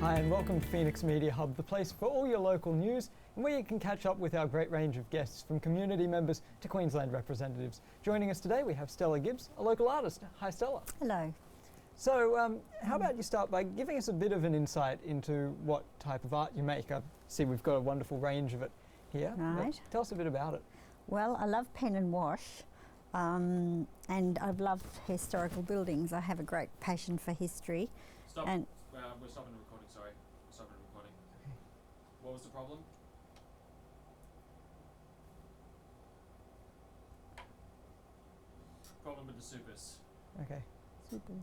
Hi and welcome to Phoenix Media Hub, the place for all your local news and where you can catch up with our great range of guests from community members to Queensland representatives. Joining us today we have Stella Gibbs, a local artist. Hi Stella. Hello. So how about you start by giving us a bit of an insight into what type of art you make. I see we've got a wonderful range of it here. Right. Tell us a bit about it. Well, I love pen and wash and I've loved historical buildings. I have a great passion for history. Stop. And we're stopping the recording, sorry. We're stopping the recording. Okay. What was the problem? Problem with the supers. Okay. supers.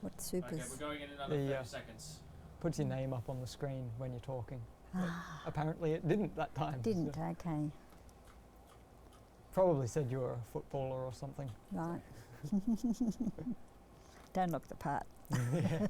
What supers? Okay, we're going in another 30 seconds. Puts your name up on the screen when you're talking. Apparently it didn't that time. Didn't, so okay. Probably said you were a footballer or something. Right. Don't look the part. Yeah.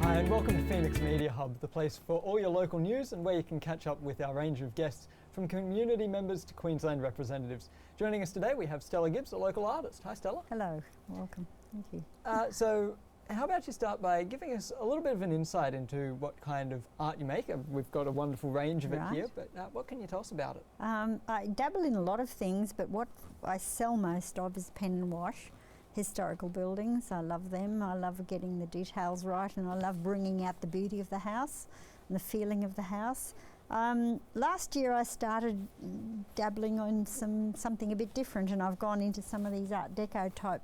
Hi and welcome to Phoenix Media Hub, the place for all your local news and where you can catch up with our range of guests from community members to Queensland representatives. Joining us today we have Stella Gibbs, a local artist. Hi Stella. Hello, welcome. Thank you. So how about you start by giving us a little bit of an insight into what kind of art you make. We've got a wonderful range of it here, but what can you tell us about it? I dabble in a lot of things, but what I sell most of is pen and wash. Historical buildings, I love them. I love getting the details right, and I love bringing out the beauty of the house and the feeling of the house. Last year I started dabbling on something a bit different, and I've gone into some of these Art Deco type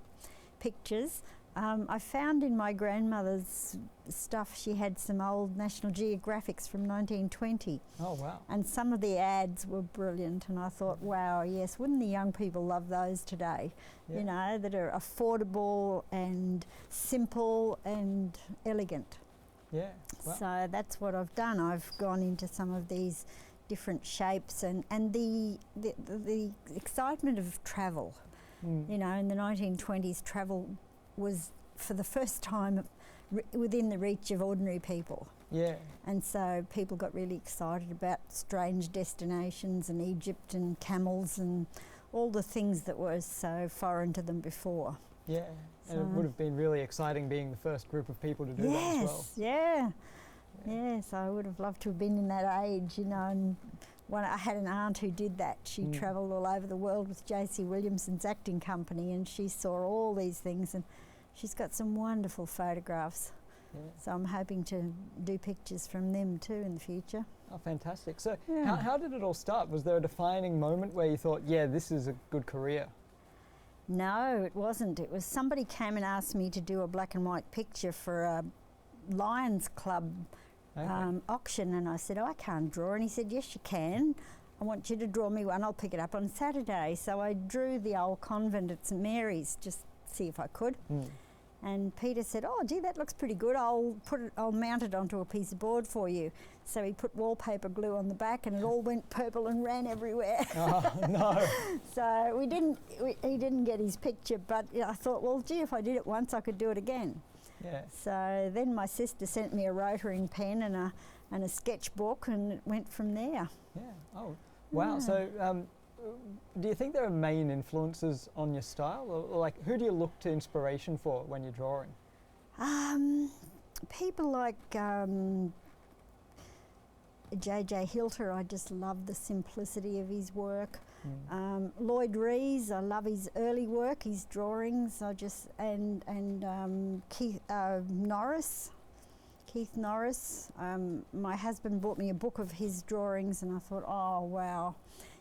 pictures. I found in my grandmother's stuff she had some old National Geographics from 1920. Oh wow. And some of the ads were brilliant, and I thought, wow, yes, wouldn't the young people love those today? Yeah. You know, that are affordable and simple and elegant. Yeah. Wow. So that's what I've done. I've gone into some of these different shapes and the excitement of travel. You know, in the 1920s, travel was for the first time within the reach of ordinary people. Yeah. And so people got really excited about strange destinations and Egypt and camels and all the things that were so foreign to them before. Yeah. And it would have been really exciting being the first group of people to do that as well. Yeah. Yes, I would have loved to have been in that age, you know. And I had an aunt who did that. She travelled all over the world with J.C. Williamson's acting company, and she saw all these things, and she's got some wonderful photographs. Yeah. So I'm hoping to do pictures from them too in the future. Oh, fantastic. So how did it all start? Was there a defining moment where you thought, yeah, this is a good career? No, it wasn't. It was somebody came and asked me to do a black and white picture for a Lions Club auction, and I said, oh, I can't draw. And he said, yes, you can. I want you to draw me one. I'll pick it up on Saturday. So I drew the old convent at St Mary's, just see if I could. And Peter said, oh, gee, that looks pretty good. I'll mount it onto a piece of board for you. So he put wallpaper glue on the back, and it all went purple and ran everywhere. Oh, no. So he didn't get his picture, but I thought, well, gee, if I did it once, I could do it again. Yeah. So then my sister sent me a rotary pen and a sketchbook, and it went from there. Yeah. Oh, wow. Yeah. So do you think there are main influences on your style? Or like, who do you look to inspiration for when you're drawing? People like J.J. Hilter. I just love the simplicity of his work. Lloyd Rees, I love his early work, his drawings. And Keith Norris. My husband bought me a book of his drawings, and I thought, oh wow,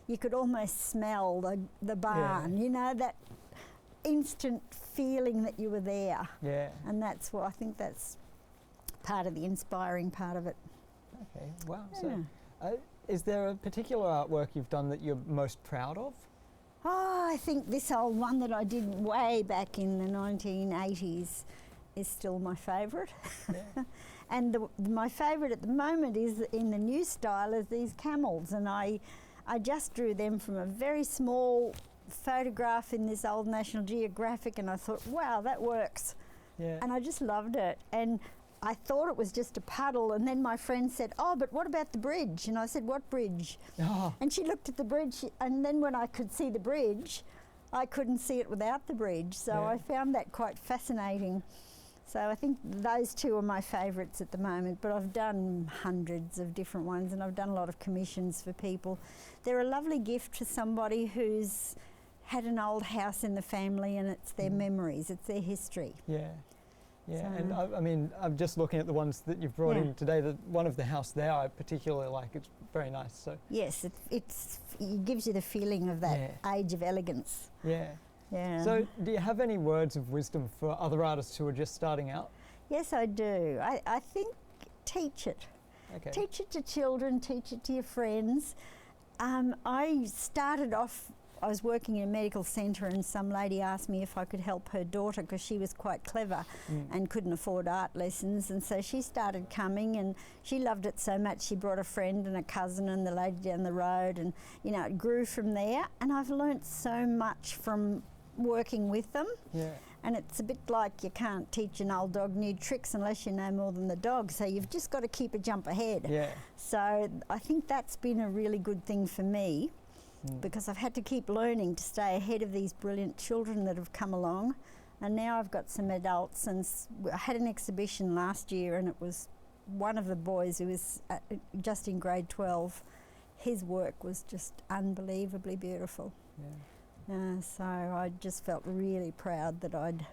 you could almost smell the barn. You know, that instant feeling that you were there. Yeah. And that's what I think that's part of the inspiring part of it. Okay. Wow. Yeah. So, is there a particular artwork you've done that you're most proud of? Oh, I think this old one that I did way back in the 1980s is still my favourite. Yeah. And my favourite at the moment is in the new style is these camels, and I just drew them from a very small photograph in this old National Geographic, and I thought, wow, that works. Yeah. And I just loved it. And I thought it was just a puddle, and then my friend said, "Oh, but what about the bridge?" And I said, "What bridge?" Oh, And she looked at the bridge, and then when I could see the bridge, I couldn't see it without the bridge. So Yeah. I found that quite fascinating. So I think those two are my favourites at the moment, but I've done hundreds of different ones, and I've done a lot of commissions for people. They're a lovely gift to somebody who's had an old house in the family, and it's their memories, it's their history. yeah. Yeah, So- and I mean, I'm just looking at the ones that you've brought Yeah. in today. The one of the house there I particularly like. It's very nice. So Yes, it gives you the feeling of that age of elegance. yeah. Yeah. So do you have any words of wisdom for other artists who are just starting out? Yes, I do. I think teach it. Okay. Teach it to children, teach it to your friends. I started off, I was working in a medical centre, and some lady asked me if I could help her daughter because she was quite clever and couldn't afford art lessons. And so she started coming, and she loved it so much she brought a friend and a cousin and the lady down the road, and you know, it grew from there. And I've learnt so much from working with them. Yeah. And it's a bit like you can't teach an old dog new tricks unless you know more than the dog. So you've just got to keep a jump ahead. Yeah. So I think that's been a really good thing for me, because I've had to keep learning to stay ahead of these brilliant children that have come along. And now I've got some adults, and I had an exhibition last year, and it was one of the boys who was just in grade 12. His work was just unbelievably beautiful. Yeah. So I just felt really proud that I'd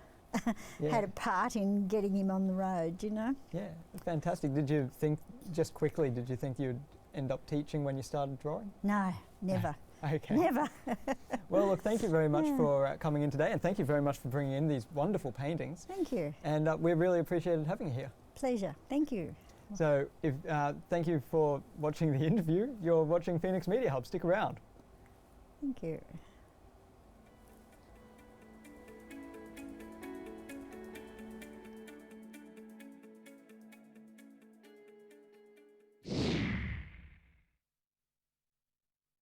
Yeah. had a part in getting him on the road, you know? Yeah, fantastic. Did you think, just quickly, did you think you'd end up teaching when you started drawing? No, never. Okay. Never. Well, look, thank you very much Yeah. for coming in today, and thank you very much for bringing in these wonderful paintings. Thank you. And we really appreciated having you here. Pleasure. Thank you. So, thank you for watching the interview. You're watching Phoenix Media Hub. Stick around. Thank you.